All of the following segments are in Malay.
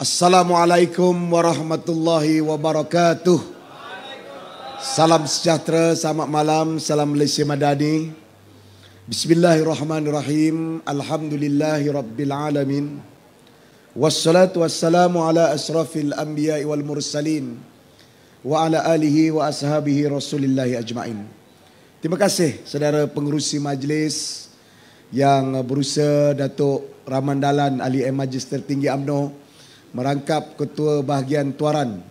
Assalamualaikum warahmatullahi wabarakatuh. Salam sejahtera, selamat malam, salam Malaysia Madani. Bismillahirrahmanirrahim. Alhamdulillahi rabbil alamin. Wassalatu wassalamu ala asrafil anbiya'i wal mursalin wa ala alihi wa ashabihi rasulillahi ajma'in. Terima kasih saudara pengerusi majlis yang berusaha, Datuk Ramandalan Ahli Majlis Tertinggi UMNO, merangkap Ketua Bahagian Tuaran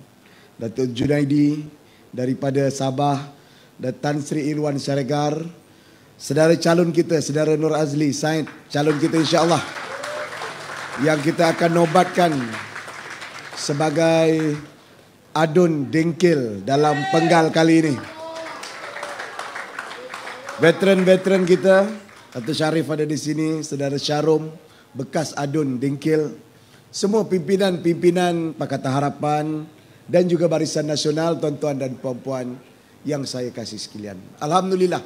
Datuk Junaidi daripada Sabah, dan Tan Sri Irwan Syarigar, saudara calon kita, saudara Nur Azli Said, calon kita insya-Allah, yang kita akan nobatkan sebagai adun dengkil dalam penggal kali ini. Veteran-veteran kita, Datuk Syarif ada di sini, saudara Syarum, bekas adun dengkil, semua pimpinan-pimpinan Pakatan Harapan dan juga Barisan Nasional, tuan-tuan dan puan-puan yang saya kasih sekalian. Alhamdulillah,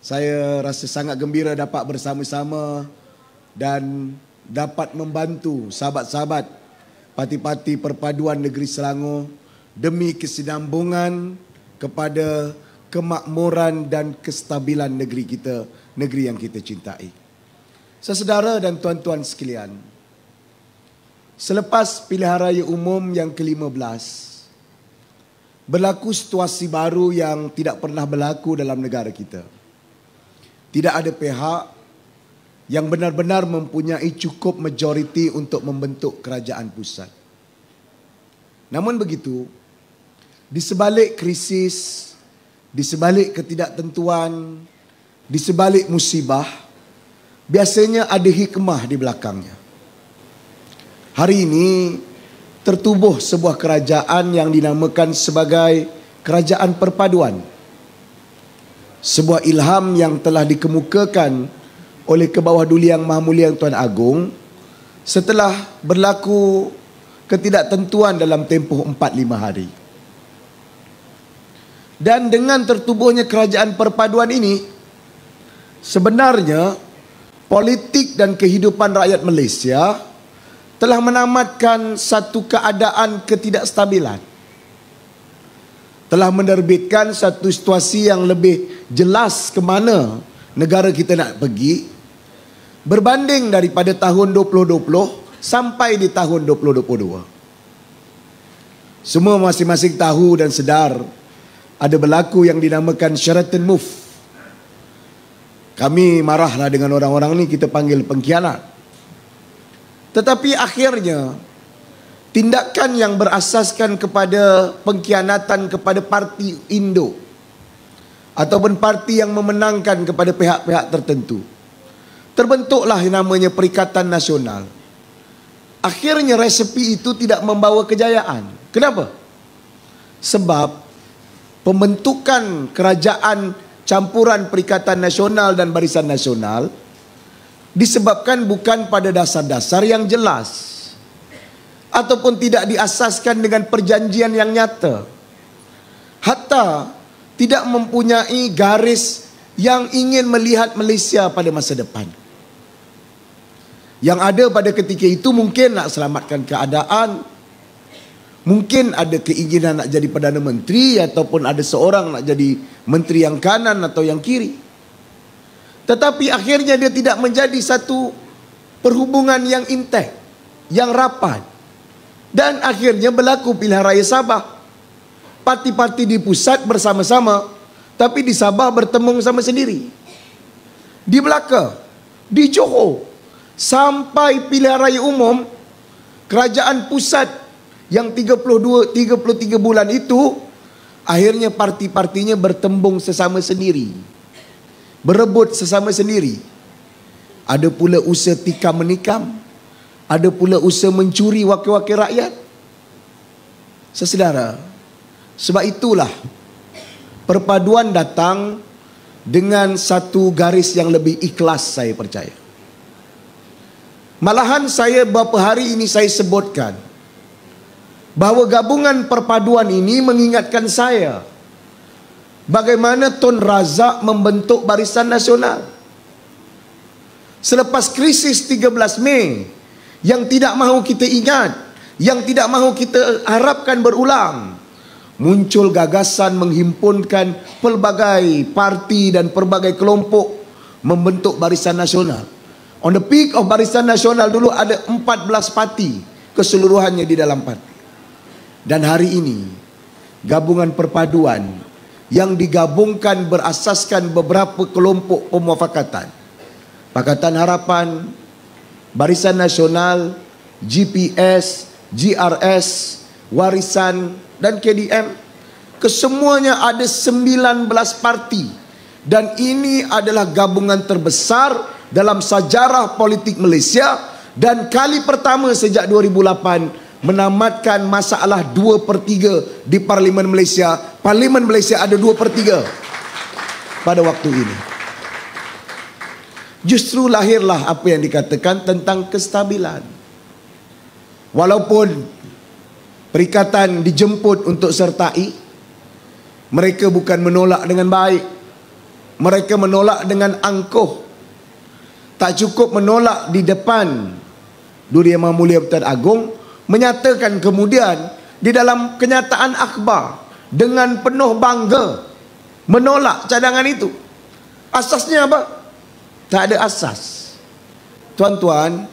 saya rasa sangat gembira dapat bersama-sama dan dapat membantu sahabat-sahabat parti-parti perpaduan negeri Selangor demi kesinambungan kepada kemakmuran dan kestabilan negeri kita, negeri yang kita cintai. Saudara dan tuan-tuan sekalian, selepas pilihan raya umum yang ke-15, berlaku situasi baru yang tidak pernah berlaku dalam negara kita. Tidak ada pihak yang benar-benar mempunyai cukup majoriti untuk membentuk kerajaan pusat. Namun begitu, di sebalik krisis, di sebalik ketidaktentuan, di sebalik musibah, biasanya ada hikmah di belakangnya. Hari ini tertubuh sebuah kerajaan yang dinamakan sebagai Kerajaan Perpaduan. Sebuah ilham yang telah dikemukakan oleh Kebawahduli Yang Maha Mulia Tuan Agong setelah berlaku ketidaktentuan dalam tempoh 4-5 hari. Dan dengan tertubuhnya Kerajaan Perpaduan ini, sebenarnya politik dan kehidupan rakyat Malaysia telah menamatkan satu keadaan ketidakstabilan. Telah menerbitkan satu situasi yang lebih jelas ke mana negara kita nak pergi berbanding daripada tahun 2020 sampai di tahun 2022. Semua masing-masing tahu dan sedar ada berlaku yang dinamakan Sheraton Move. Kami marahlah dengan orang-orang ni, kita panggil pengkhianat. Tetapi akhirnya tindakan yang berasaskan kepada pengkhianatan kepada parti induk ataupun parti yang memenangkan kepada pihak-pihak tertentu, terbentuklah yang namanya Perikatan Nasional. Akhirnya resepi itu tidak membawa kejayaan. Kenapa? Sebab pembentukan kerajaan campuran Perikatan Nasional dan Barisan Nasional disebabkan bukan pada dasar-dasar yang jelas ataupun tidak diasaskan dengan perjanjian yang nyata, hatta tidak mempunyai garis yang ingin melihat Malaysia pada masa depan. Yang ada pada ketika itu mungkin nak selamatkan keadaan, mungkin ada keinginan nak jadi Perdana Menteri, ataupun ada seorang nak jadi menteri yang kanan atau yang kiri. Tetapi akhirnya dia tidak menjadi satu perhubungan yang intek, yang rapat. Dan akhirnya berlaku pilihan raya Sabah. Parti-parti di pusat bersama-sama, tapi di Sabah bertemu sama sendiri. Di Melaka, di Johor, sampai pilihan raya umum, kerajaan pusat yang 33 bulan itu, akhirnya parti-partinya bertembung sesama sendiri, berebut sesama sendiri. Ada pula usaha tikam menikam, ada pula usaha mencuri wakil-wakil rakyat. Saudara, sebab itulah perpaduan datang dengan satu garis yang lebih ikhlas, saya percaya. Malahan saya beberapa hari ini saya sebutkan bahawa gabungan perpaduan ini mengingatkan saya bagaimana Tun Razak membentuk Barisan Nasional. Selepas krisis 13 Mei yang tidak mahu kita ingat, yang tidak mahu kita harapkan berulang. Muncul gagasan menghimpunkan pelbagai parti dan pelbagai kelompok membentuk Barisan Nasional. On the peak of Barisan Nasional dulu ada 14 parti keseluruhannya di dalam parti. Dan hari ini gabungan perpaduan yang digabungkan berasaskan beberapa kelompok pemufakatan. Pakatan Harapan, Barisan Nasional, GPS, GRS, Warisan dan KDM, kesemuanya ada 19 parti, dan ini adalah gabungan terbesar dalam sejarah politik Malaysia, dan kali pertama sejak 2008 menamatkan masalah 2/3 di Parlimen Malaysia. Parlimen Malaysia ada 2/3 pada waktu ini. Justru lahirlah apa yang dikatakan tentang kestabilan. Walaupun perikatan dijemput untuk sertai, mereka bukan menolak dengan baik. Mereka menolak dengan angkuh. Tak cukup menolak di depan Duri Yang Maha Mulia Pertuan Agong, menyatakan kemudian di dalam kenyataan akhbar dengan penuh bangga menolak cadangan itu. Asasnya apa? Tak ada asas. Tuan-tuan,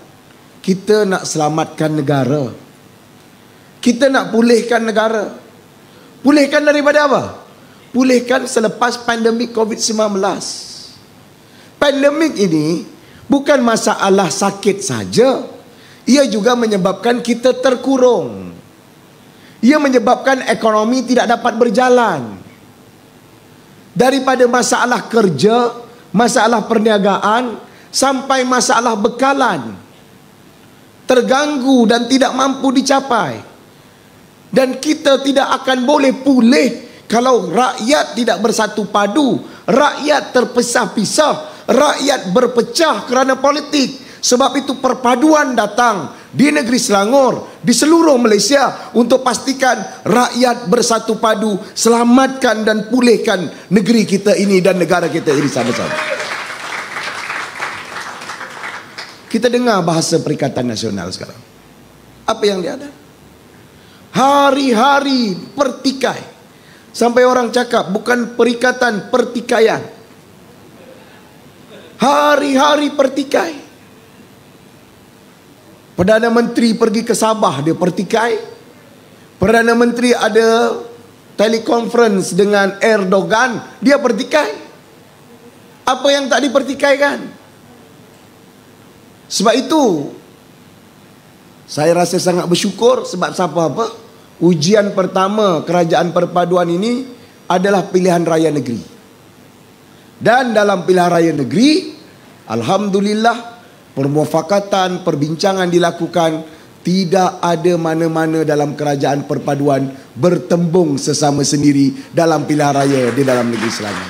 kita nak selamatkan negara. Kita nak pulihkan negara. Pulihkan daripada apa? Pulihkan selepas pandemik COVID-19. Pandemik ini bukan masalah sakit saja. Ia juga menyebabkan kita terkurung. Ia menyebabkan ekonomi tidak dapat berjalan. Daripada masalah kerja, masalah perniagaan, sampai masalah bekalan, terganggu dan tidak mampu dicapai. Dan kita tidak akan boleh pulih kalau rakyat tidak bersatu padu, rakyat terpisah-pisah, rakyat berpecah kerana politik. Sebab itu perpaduan datang di negeri Selangor, di seluruh Malaysia, untuk pastikan rakyat bersatu padu, selamatkan dan pulihkan negeri kita ini dan negara kita ini sama-sama. Kita dengar bahasa Perikatan Nasional sekarang. Apa yang dia ada? Hari-hari pertikai. Sampai orang cakap bukan perikatan, pertikaian. Hari-hari pertikai. Perdana Menteri pergi ke Sabah, dia pertikai. Perdana Menteri ada telekonferensi dengan Erdogan, dia pertikai. Apa yang tak dipertikaikan? Sebab itu saya rasa sangat bersyukur. Sebab apa? Ujian pertama kerajaan perpaduan ini adalah pilihan raya negeri. Dan dalam pilihan raya negeri, alhamdulillah, permufakatan, perbincangan dilakukan. Tidak ada mana-mana dalam kerajaan perpaduan bertembung sesama sendiri dalam pilihan raya di dalam negeri Selangor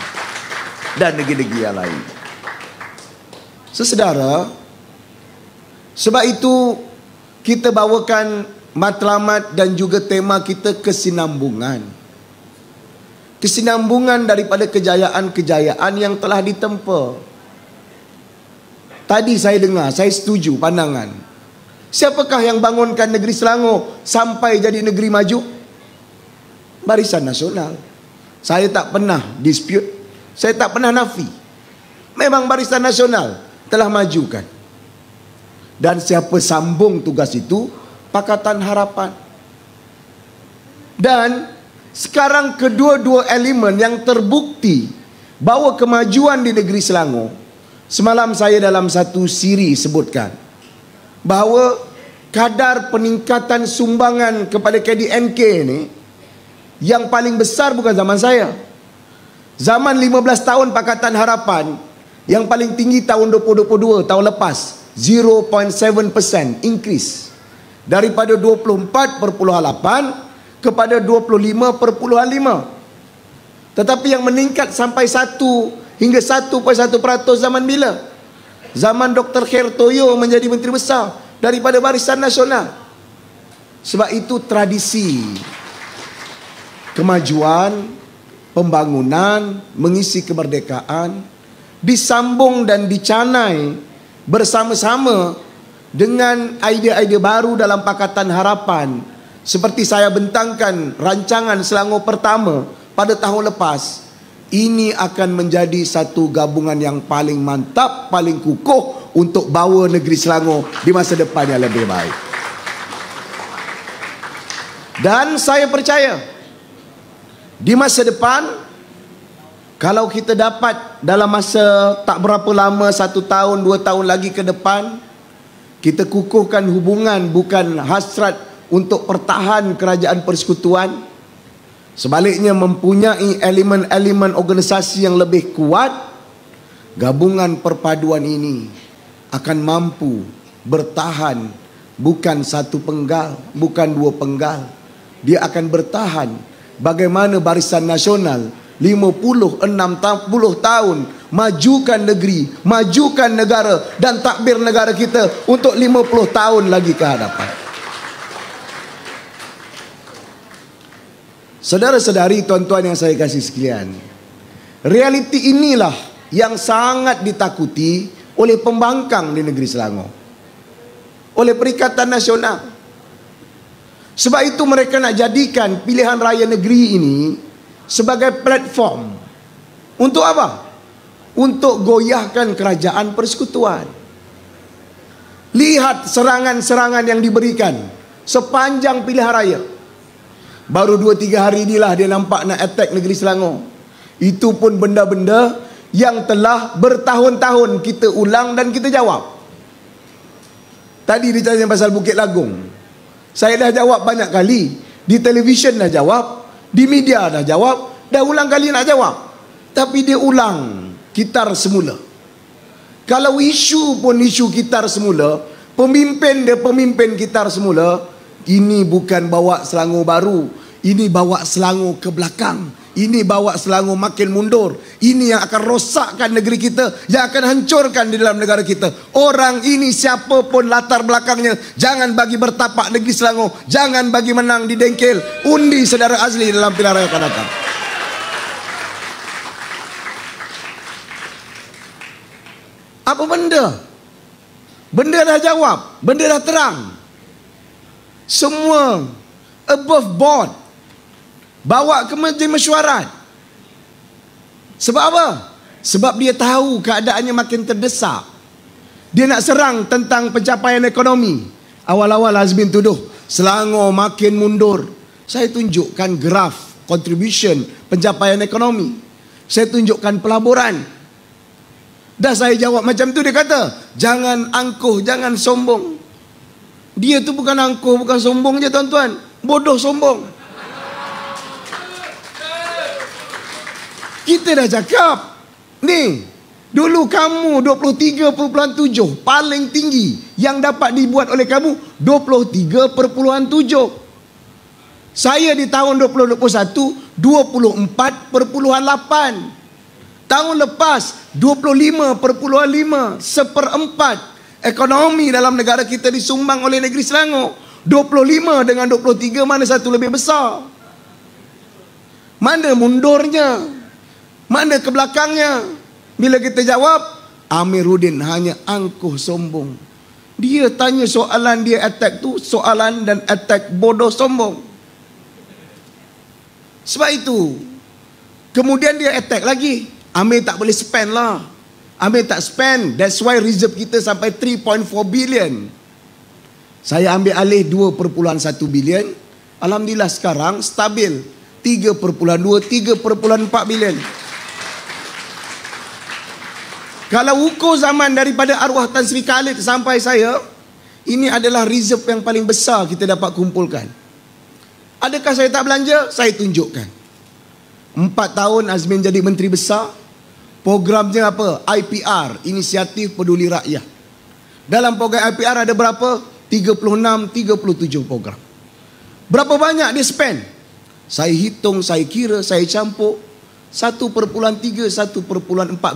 dan negeri-negeri yang lain. Saudara, sebab itu kita bawakan matlamat dan juga tema kita kesinambungan. Kesinambungan daripada kejayaan-kejayaan yang telah ditempa. Tadi saya dengar, saya setuju pandangan. Siapakah yang bangunkan negeri Selangor sampai jadi negeri maju? Barisan Nasional. Saya tak pernah dispute, saya tak pernah nafi. Memang Barisan Nasional telah majukan. Dan siapa sambung tugas itu? Pakatan Harapan. Dan sekarang kedua-dua elemen yang terbukti bahawa kemajuan di negeri Selangor. Semalam saya dalam satu siri sebutkan bahawa kadar peningkatan sumbangan kepada KDNK ni yang paling besar bukan zaman saya. Zaman 15 tahun Pakatan Harapan, yang paling tinggi tahun 2022, tahun lepas, 0.7% increase. Daripada 24.8 kepada 25.5. Tetapi yang meningkat sampai 1 hingga 1.1% zaman bila? Zaman Dr. Khair Toyo menjadi Menteri Besar daripada Barisan Nasional. Sebab itu tradisi kemajuan, pembangunan, mengisi kemerdekaan disambung dan dicanai bersama-sama dengan idea-idea baru dalam Pakatan Harapan, seperti saya bentangkan rancangan Selangor pertama pada tahun lepas, ini akan menjadi satu gabungan yang paling mantap, paling kukuh untuk bawa negeri Selangor di masa depan yang lebih baik. Dan saya percaya di masa depan, kalau kita dapat dalam masa tak berapa lama, 1 tahun, 2 tahun lagi ke depan, kita kukuhkan hubungan, bukan hasrat untuk pertahan kerajaan persekutuan. Sebaliknya mempunyai elemen-elemen organisasi yang lebih kuat, gabungan perpaduan ini akan mampu bertahan, bukan satu penggal, bukan 2 penggal. Dia akan bertahan bagaimana Barisan Nasional 50, 60 tahun majukan negeri, majukan negara dan takbir negara kita untuk 50 tahun lagi ke hadapan. Saudara-saudari, tuan-tuan yang saya kasih sekalian, realiti inilah yang sangat ditakuti oleh pembangkang di negeri Selangor, oleh Perikatan Nasional. Sebab itu mereka nak jadikan pilihan raya negeri ini sebagai platform. Untuk apa? Untuk goyahkan kerajaan persekutuan. Lihat serangan-serangan yang diberikan sepanjang pilihan raya. Baru 2-3 hari inilah dia nampak nak attack negeri Selangor. Itu pun benda-benda yang telah bertahun-tahun kita ulang dan kita jawab. Tadi ditanya pasal Bukit Lagung, saya dah jawab banyak kali. Di televisyen dah jawab, di media dah jawab, dah ulang kali nak jawab. Tapi dia ulang kitar semula. Kalau isu pun isu kitar semula, pemimpin dia pemimpin kitar semula, ini bukan bawa Selangor baru, ini bawa Selangor ke belakang. Ini bawa Selangor makin mundur. Ini yang akan rosakkan negeri kita, yang akan hancurkan di dalam negara kita. Orang ini siapapun latar belakangnya, jangan bagi bertapak negeri Selangor, jangan bagi menang di dengkel. Undi saudara Azli dalam pilihan raya akan datang. Apa benda? Benda dah jawab, benda dah terang. Semua above board, bawa ke majlis mesyuarat. Sebab apa? Sebab dia tahu keadaannya makin terdesak. Dia nak serang tentang pencapaian ekonomi. Awal-awal Azmin tuduh Selangor makin mundur. Saya tunjukkan graf contribution pencapaian ekonomi. Saya tunjukkan pelaburan. Dah saya jawab macam tu, dia kata, jangan angkuh, jangan sombong. Dia tu bukan angkuh, bukan sombong je tuan-tuan. Bodoh sombong. Kita dah cakap, ni, dulu kamu 23.7, paling tinggi yang dapat dibuat oleh kamu 23.7. Saya di tahun 2021 24.8. Tahun lepas 25.5, 1/4 ekonomi dalam negara kita disumbang oleh negeri Selangor. 25 dengan 23 mana satu lebih besar? Mana mundurnya? Mana ke belakangnya? Bila kita jawab, Amiruddin hanya angkuh sombong. Dia tanya soalan, dia attack tu soalan dan attack bodoh sombong. Sebab itu kemudian dia attack lagi. Amir tak boleh spend lah. Amir tak spend. That's why reserve kita sampai 3.4 billion. Saya ambil alih 2.1 billion. Alhamdulillah sekarang stabil 3.2, 3.4 billion. Kalau ukur zaman daripada arwah Tan Sri Khalid sampai saya, ini adalah reserve yang paling besar kita dapat kumpulkan. Adakah saya tak belanja? Saya tunjukkan. 4 tahun Azmin jadi menteri besar. Programnya apa? IPR, Inisiatif Peduli Rakyat. Dalam program IPR ada berapa? 36-37 program. Berapa banyak dia spend? Saya hitung, saya kira, saya campur 1.3, 1.4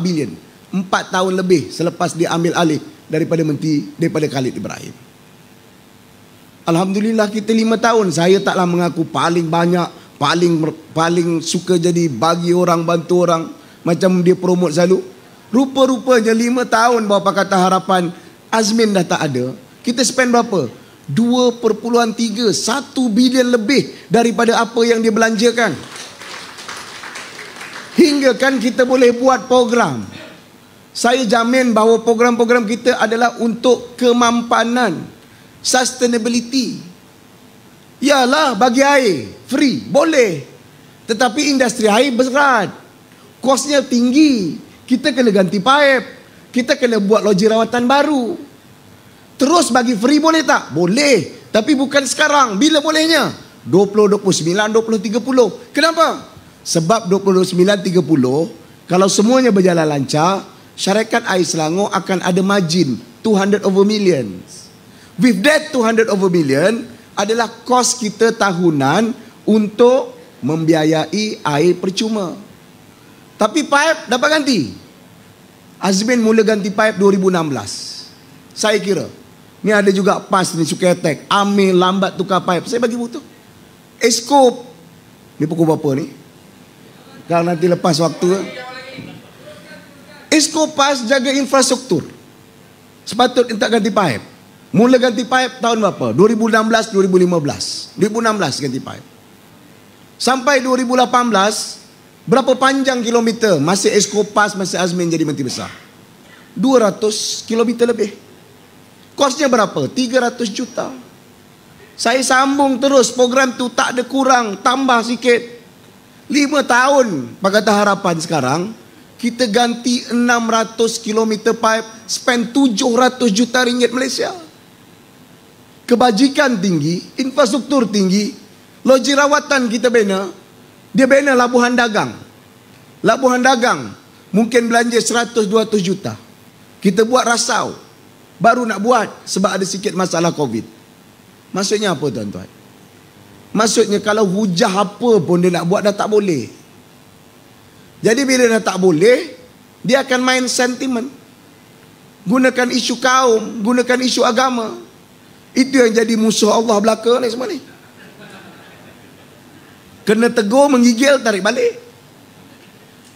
bilion. 4 tahun lebih selepas dia ambil alih daripada Khalid Ibrahim. Alhamdulillah kita 5 tahun. Saya taklah mengaku paling banyak, paling suka jadi bagi orang, bantu orang, macam dia promote selalu. Rupa-rupanya 5 tahun bawah Pakatan Harapan, Azmin dah tak ada. Kita spend berapa? 2,3, 1 bilion lebih daripada apa yang dia belanjakan. Hingga kan kita boleh buat program. Saya jamin bahawa program-program kita adalah untuk kemampanan, sustainability. Yalah, bagi air free, boleh. Tetapi industri air berat, kosnya tinggi. Kita kena ganti pipe, kita kena buat loji rawatan baru. Terus bagi free boleh tak? Boleh. Tapi bukan sekarang. Bila bolehnya? 2029, 2030. Kenapa? Sebab 2029, 30, kalau semuanya berjalan lancar, syarikat air Selangor akan ada margin 200 over millions. With that 200 over million adalah kos kita tahunan untuk membiayai air percuma. Tapi pipe dapat ganti. Azmin mula ganti pipe 2016. Saya kira ni ada juga PAS ni suka attack. Amil lambat tukar pipe. Saya bagi butuh. Eskop ni pukul berapa ni? Kalau nanti lepas waktu. Eskop PAS jaga infrastruktur. Sepatutnya tak ganti pipe. Mula ganti pipe tahun berapa? 2016, 2015. 2016 ganti pipe. Sampai 2018, berapa panjang kilometer masih Eskop PAS, masih Azmin jadi menteri besar? 200 kilometer lebih. Kosnya berapa? 300 juta. Saya sambung terus program tu, tak ada kurang, tambah sikit. 5 tahun Pakatan Harapan sekarang, kita ganti 600 kilometer pipe, spend 700 juta ringgit Malaysia. Kebajikan tinggi, infrastruktur tinggi, loji rawatan kita bina. Dia bina labuhan dagang. Labuhan dagang mungkin belanja 100-200 juta. Kita buat rasau, baru nak buat sebab ada sikit masalah COVID. Maksudnya apa tuan-tuan? Maksudnya kalau hujah apa pun dia nak buat dah tak boleh. Jadi bila dah tak boleh, dia akan main sentimen. Gunakan isu kaum, gunakan isu agama. Itu yang jadi musuh Allah belaka ni semua ni. Kena tegur, menggigil, tarik balik.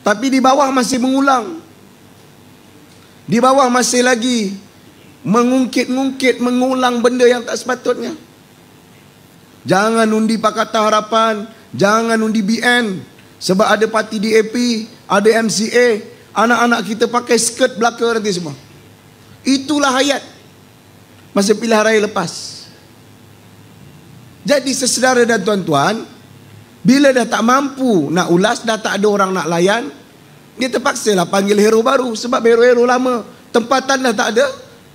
Tapi di bawah masih mengulang. Di bawah masih lagi mengungkit-ungkit, mengulang benda yang tak sepatutnya. Jangan undi Pakatan Harapan, jangan undi BN. Sebab ada parti DAP, ada MCA. Anak-anak kita pakai skirt belaka nanti semua. Itulah hayat masa pilihan raya lepas. Jadi sesedara dan tuan-tuan, bila dah tak mampu nak ulas, dah tak ada orang nak layan, dia terpaksalah panggil hero baru. Sebab hero-hero lama tempatan dah tak ada,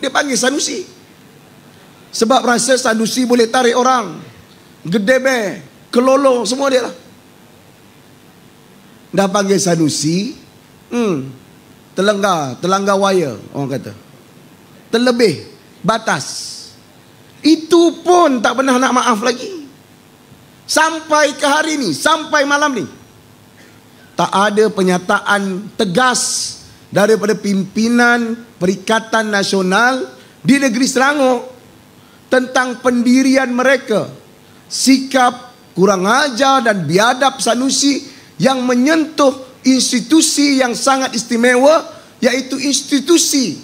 dia panggil Sanusi. Sebab rasa Sanusi boleh tarik orang. Gedebe, Kelolo, semua dia lah. Dah panggil Sanusi, terlanggar wire, orang kata. Terlebih batas. Itu pun tak pernah nak maaf lagi. Sampai ke hari ni, sampai malam ni, tak ada pernyataan tegas daripada pimpinan Perikatan Nasional di negeri Selangor tentang pendirian mereka, sikap kurang ajar dan biadab Sanusi yang menyentuh institusi yang sangat istimewa, iaitu institusi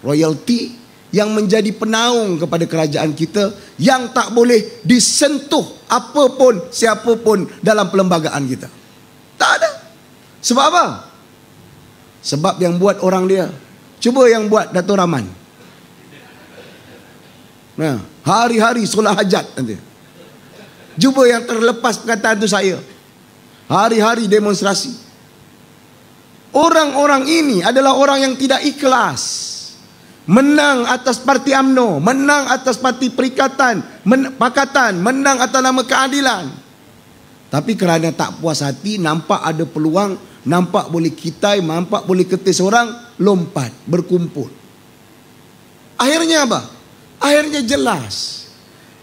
royalty yang menjadi penaung kepada kerajaan kita, yang tak boleh disentuh apapun siapapun dalam perlembagaan kita. Tak ada. Sebab apa? Sebab yang buat orang dia. Cuba yang buat Dato' Rahman. Nah, hari-hari solat hajat nanti. Cuba yang terlepas perkataan itu saya. Hari-hari demonstrasi. Orang-orang ini adalah orang yang tidak ikhlas. Menang atas parti UMNO, menang atas parti Perikatan, Pakatan, menang atas nama keadilan. Tapi kerana tak puas hati, nampak ada peluang, nampak boleh kitai, nampak boleh ketis orang, lompat, berkumpul. Akhirnya apa? Akhirnya jelas.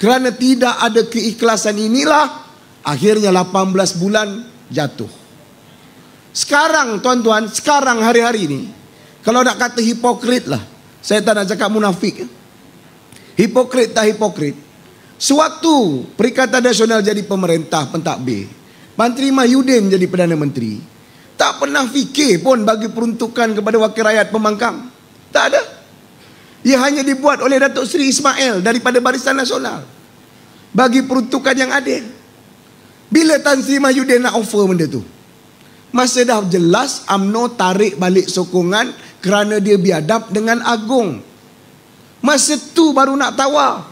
Kerana tidak ada keikhlasan inilah, akhirnya 18 bulan jatuh. Sekarang tuan-tuan, sekarang hari-hari ini, kalau nak kata hipokrit lah, saya tak nak cakap munafik. Hipokrit tak hipokrit. Sewaktu Perikatan Nasional jadi pemerintah pentadbir, Menteri Mahyudin jadi Perdana Menteri, tak pernah fikir pun bagi peruntukan kepada wakil rakyat pembangkang. Tak ada. Ia hanya dibuat oleh Datuk Seri Ismail daripada Barisan Nasional bagi peruntukan yang adil. Bila Tan Sri Mahyudin nak offer benda tu? Masa dah jelas UMNO tarik balik sokongan kerana dia biadab dengan Agong. Masa tu baru nak tawar.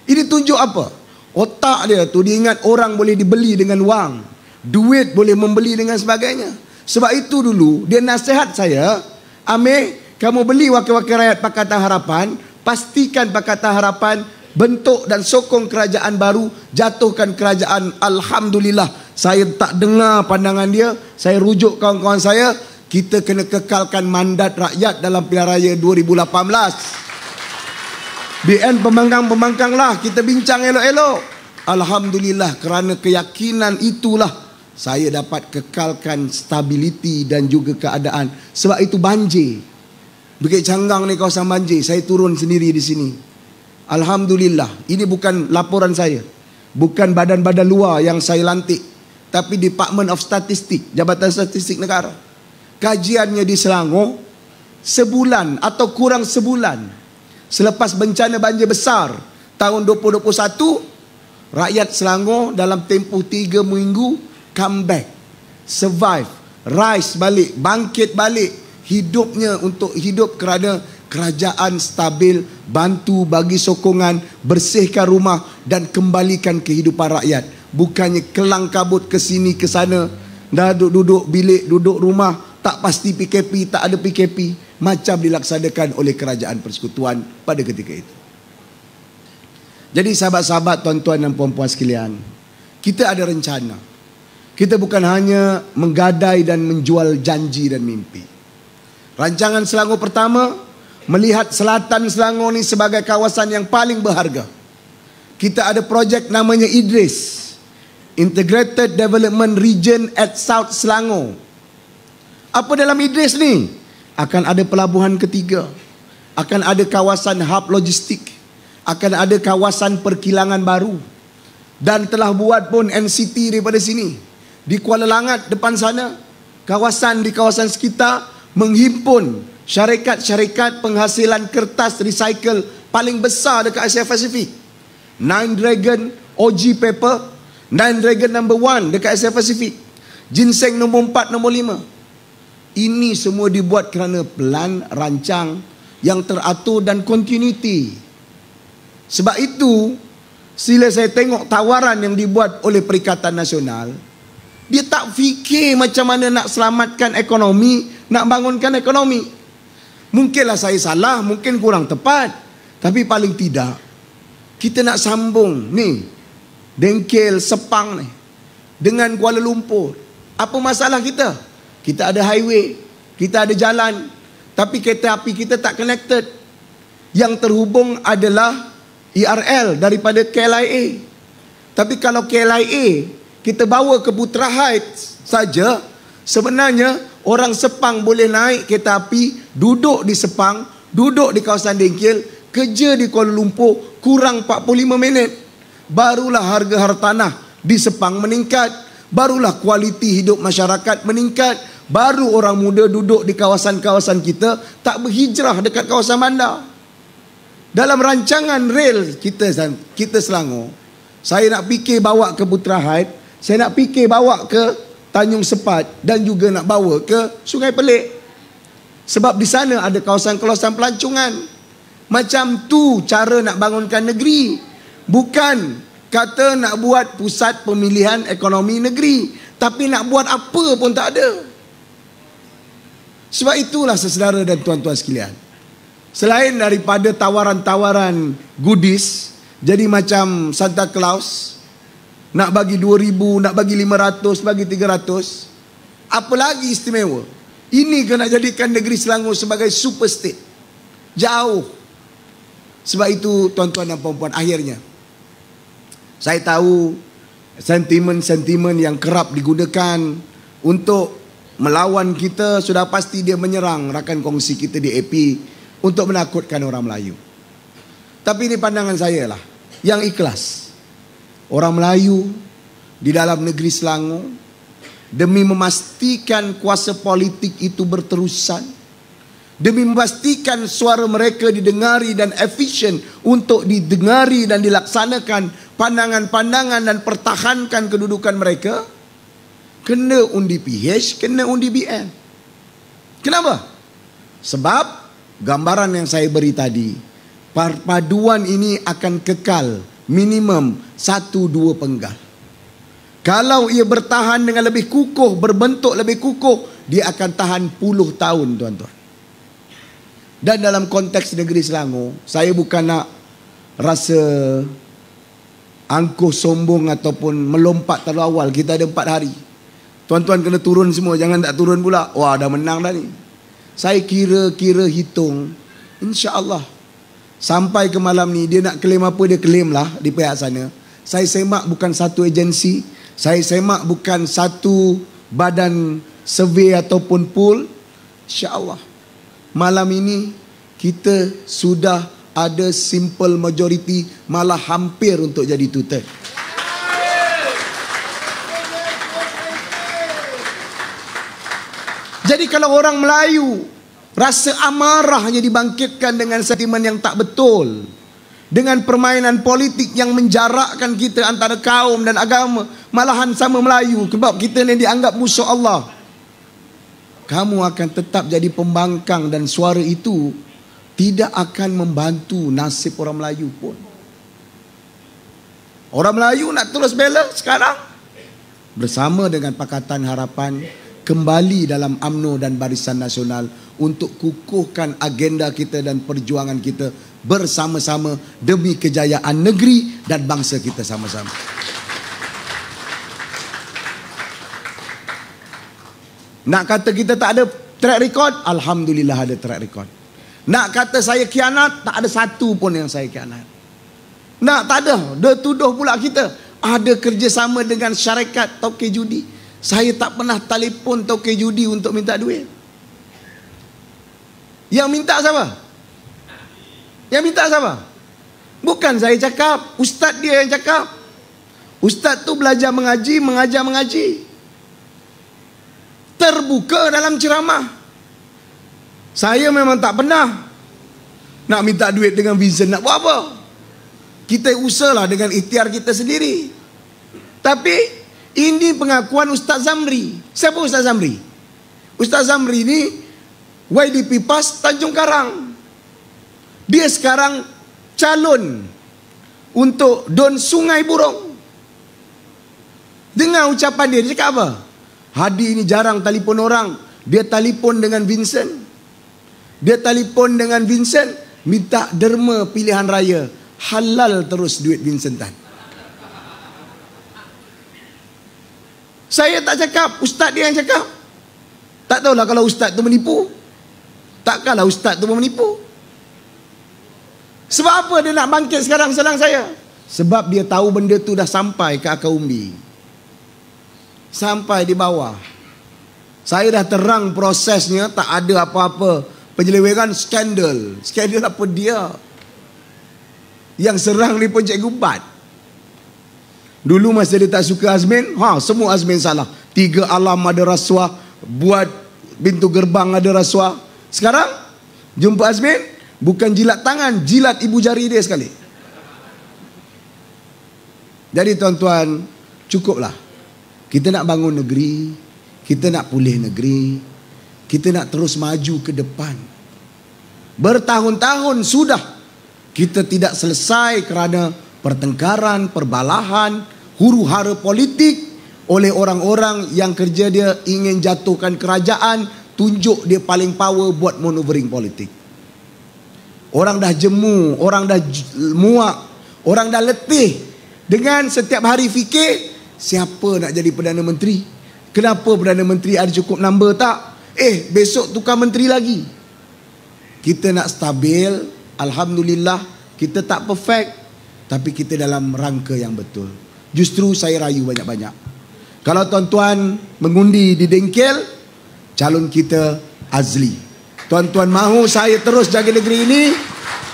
Ini tunjuk apa? Otak dia tu, dia ingat orang boleh dibeli dengan wang, duit boleh membeli dengan sebagainya. Sebab itu dulu dia nasihat saya, Amir, kamu beli Wakil-Wakil Rakyat Pakatan Harapan, pastikan Pakatan Harapan bentuk dan sokong kerajaan baru, jatuhkan kerajaan. Alhamdulillah, saya tak dengar pandangan dia. Saya rujuk kawan-kawan saya, kita kena kekalkan mandat rakyat dalam pilihan raya 2018. BN pembangkang-pembangkanglah, kita bincang elok-elok. Alhamdulillah, kerana keyakinan itulah saya dapat kekalkan stabiliti dan juga keadaan. Sebab itu banjir, Bukit Canggang ni kawasan banjir, saya turun sendiri di sini. Alhamdulillah, ini bukan laporan saya, bukan badan-badan luar yang saya lantik, tapi Department of Statistik, Jabatan Statistik Negara. Kajiannya di Selangor, sebulan atau kurang sebulan selepas bencana banjir besar tahun 2021, rakyat Selangor dalam tempoh 3 minggu comeback, survive, rise balik, bangkit balik hidupnya untuk hidup kerana kerajaan stabil, bantu bagi sokongan, bersihkan rumah dan kembalikan kehidupan rakyat. Bukannya kelang kabut ke sini ke sana, dah duduk bilik, duduk rumah, tak pasti PKP, tak ada PKP, macam dilaksanakan oleh kerajaan persekutuan pada ketika itu. Jadi sahabat-sahabat, tuan-tuan dan puan-puan sekalian, kita ada rencana. Kita bukan hanya menggadai dan menjual janji dan mimpi. Rancangan Selangor pertama, melihat selatan Selangor ni sebagai kawasan yang paling berharga. Kita ada projek namanya IDRIS, Integrated Development Region at South Selangor. Apa dalam IDRIS ni? Akan ada pelabuhan ketiga, akan ada kawasan hub logistik, akan ada kawasan perkilangan baru, dan telah buat pun NCT daripada sini. Di Kuala Langat depan sana, kawasan di kawasan sekitar menghimpun syarikat-syarikat penghasilan kertas recycle paling besar dekat Asia Pasifik. Nine Dragon, OG Paper, Nine Dragon number 1 dekat Asia Pasifik, Ginseng nombor 4, nombor 5. Ini semua dibuat kerana plan rancang yang teratur dan continuity. Sebab itu, sila saya tengok tawaran yang dibuat oleh Perikatan Nasional, dia tak fikir macam mana nak selamatkan ekonomi, nak bangunkan ekonomi. Mungkinlah saya salah, mungkin kurang tepat, tapi paling tidak kita nak sambung ni Dengkil Sepang ni dengan Kuala Lumpur. Apa masalah kita? Kita ada highway, kita ada jalan, tapi kereta api kita tak connected. Yang terhubung adalah ERL daripada KLIA. Tapi kalau KLIA kita bawa ke Putra Heights saja, sebenarnya orang Sepang boleh naik kereta api, duduk di Sepang, duduk di kawasan Dengkil, kerja di Kuala Lumpur, kurang 45 minit. Barulah harga hartanah di Sepang meningkat, barulah kualiti hidup masyarakat meningkat, baru orang muda duduk di kawasan-kawasan kita, tak berhijrah dekat kawasan bandar. Dalam rancangan rel kita Selangor, saya nak fikir bawa ke Putra Heights, saya nak fikir bawa ke Tanjung Sepat, dan juga nak bawa ke Sungai Pelik. Sebab di sana ada kawasan-kawasan pelancongan. Macam tu cara nak bangunkan negeri. Bukan kata nak buat pusat pemilihan ekonomi negeri, tapi nak buat apa pun tak ada. Sebab itulah saudara dan tuan-tuan sekalian, selain daripada tawaran-tawaran goodies, jadi macam Santa Claus, nak bagi 2,000, nak bagi 500, bagi 300, apa lagi istimewa? Ini kena jadikan negeri Selangor sebagai super state. Jauh. Sebab itu tuan-tuan dan puan-puan, akhirnya saya tahu sentimen-sentimen yang kerap digunakan untuk melawan kita, sudah pasti dia menyerang rakan kongsi kita di AP untuk menakutkan orang Melayu. Tapi ini pandangan saya lah, yang ikhlas. Orang Melayu di dalam negeri Selangor, demi memastikan kuasa politik itu berterusan, demi memastikan suara mereka didengari dan efisien untuk didengari dan dilaksanakan pandangan-pandangan dan pertahankan kedudukan mereka, kena undi PH, kena undi BN. Kenapa? Sebab gambaran yang saya beri tadi, perpaduan ini akan kekal minimum 1-2 penggal. Kalau ia bertahan dengan lebih kukuh, berbentuk lebih kukuh, dia akan tahan puluh tahun, tuan-tuan. Dan dalam konteks negeri Selangor, saya bukan nak rasa angkuh sombong ataupun melompat terlalu awal. Kita ada 4 hari. Tuan-tuan kena turun semua, jangan tak turun pula. Wah, dah menang dah ni. Saya kira-kira hitung, insya-Allah sampai ke malam ni dia nak claim apa dia claim lah di pihak sana. Saya semak bukan satu agensi, saya semak bukan satu badan survey ataupun pool. Insya-Allah malam ini kita sudah ada simple majority, malah hampir untuk jadi 2/3. Jadi kalau orang Melayu rasa amarahnya dibangkitkan dengan sentimen yang tak betul, dengan permainan politik yang menjarakkan kita antara kaum dan agama, malahan sama Melayu sebab kita ni dianggap musuh Allah, kamu akan tetap jadi pembangkang dan suara itu tidak akan membantu nasib orang Melayu pun. Orang Melayu nak terus bela sekarang bersama dengan Pakatan Harapan kembali dalam UMNO dan Barisan Nasional untuk kukuhkan agenda kita dan perjuangan kita bersama-sama demi kejayaan negeri dan bangsa kita sama-sama. Nak kata kita tak ada track record, alhamdulillah ada track record. Nak kata saya khianat, tak ada satu pun yang saya khianat. Nak tak ada, dia tuduh pula kita ada kerjasama dengan syarikat tokey judi. Saya tak pernah telefon tokey judi untuk minta duit. Yang minta siapa? Yang minta siapa? Bukan saya cakap, ustaz dia yang cakap. Ustaz tu belajar mengaji, mengajar mengaji. Terbuka dalam ceramah. Saya memang tak pernah nak minta duit dengan Vincent. Nak buat apa? Kita usahalah dengan ikhtiar kita sendiri. Tapi ini pengakuan Ustaz Zamri. Siapa Ustaz Zamri? Ustaz Zamri ni YDP PAS Tanjung Karang. Dia sekarang calon untuk Don Sungai Burong. Dengar ucapan dia, dia cakap apa? Hadi ini jarang telefon orang. Dia telefon dengan Vincent. Dia telefon dengan Vincent, minta derma pilihan raya. Halal terus duit Vincent Tan. Saya tak cakap, ustaz dia yang cakap. Tak tahulah kalau ustaz tu menipu. Takkanlah ustaz tu menipu. Sebab apa dia nak bangkit sekarang sedang saya? Sebab dia tahu benda tu dah sampai ke akar umbi. Sampai di bawah. Saya dah terang prosesnya, tak ada apa-apa penyelewengan, skandal. Skandal apa dia? Yang serang ni pun Cikgu Bat. Dulu masa dia tak suka Azmin, semua Azmin salah. 3 alam ada rasuah, buat pintu gerbang ada rasuah. Sekarang jumpa Azmin, bukan jilat tangan, jilat ibu jari dia sekali. Jadi tuan-tuan, cukuplah. Kita nak bangun negeri, kita nak pulih negeri, kita nak terus maju ke depan. Bertahun-tahun sudah kita tidak selesai kerana pertengkaran, perbalahan, huru-hara politik oleh orang-orang yang kerja dia ingin jatuhkan kerajaan, tunjuk dia paling power buat maneuvering politik. Orang dah jemu, orang dah muak, orang dah letih dengan setiap hari fikir siapa nak jadi Perdana Menteri. Kenapa Perdana Menteri ada cukup number tak? Besok tukar menteri lagi. Kita nak stabil, alhamdulillah. Kita tak perfect, tapi kita dalam rangka yang betul. Justru saya rayu banyak-banyak. Kalau tuan-tuan mengundi di Dengkel, calon kita Azli. Tuan-tuan mahu saya terus jaga negeri ini,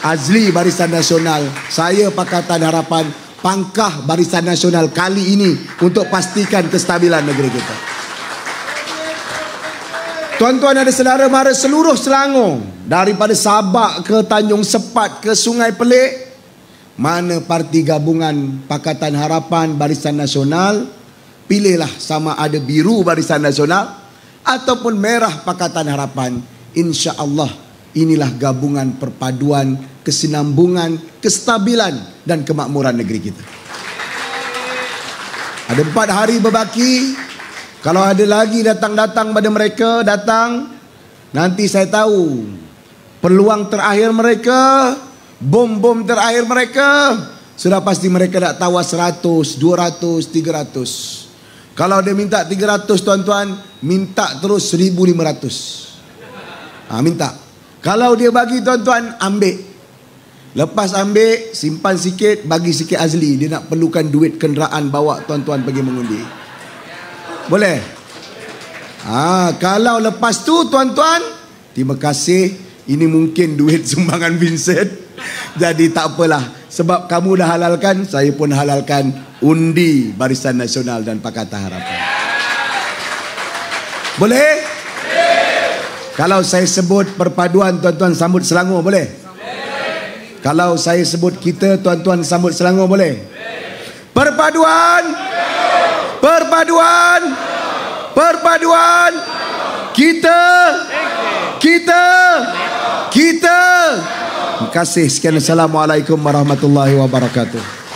Azli Barisan Nasional. Saya Pakatan Harapan pangkah Barisan Nasional kali ini untuk pastikan kestabilan negeri kita. Tuan-tuan ada saudara mara seluruh Selangor, daripada Sabak ke Tanjung Sepat ke Sungai Pelik, mana parti gabungan Pakatan Harapan Barisan Nasional, pilihlah sama ada biru Barisan Nasional ataupun merah Pakatan Harapan. Insya-Allah inilah gabungan perpaduan, kesinambungan, kestabilan dan kemakmuran negeri kita. Ada 4 hari berbaki. Kalau ada lagi datang pada mereka, datang. Nanti saya tahu peluang terakhir mereka, bom-bom terakhir mereka, sudah pasti mereka nak tawas 100, 200, 300. Kalau dia minta 300 tuan-tuan, minta terus 1,500. Minta. Kalau dia bagi tuan-tuan, ambil. Lepas ambil, simpan sikit, bagi sikit Azli. Dia nak perlukan duit kenderaan bawa tuan-tuan pergi mengundi. Boleh? Kalau lepas tu tuan-tuan, terima kasih. Ini mungkin duit sumbangan Vincent. Jadi tak apalah. Sebab kamu dah halalkan, saya pun halalkan undi Barisan Nasional dan Pakatan Harapan. Boleh? Kalau saya sebut perpaduan, tuan-tuan sambut Selangor, boleh? Kalau saya sebut kita, tuan-tuan sambut Selangor, boleh? Perpaduan! Perpaduan, perpaduan, kita. Terima kasih. Sekian. Assalamualaikum warahmatullahi wabarakatuh.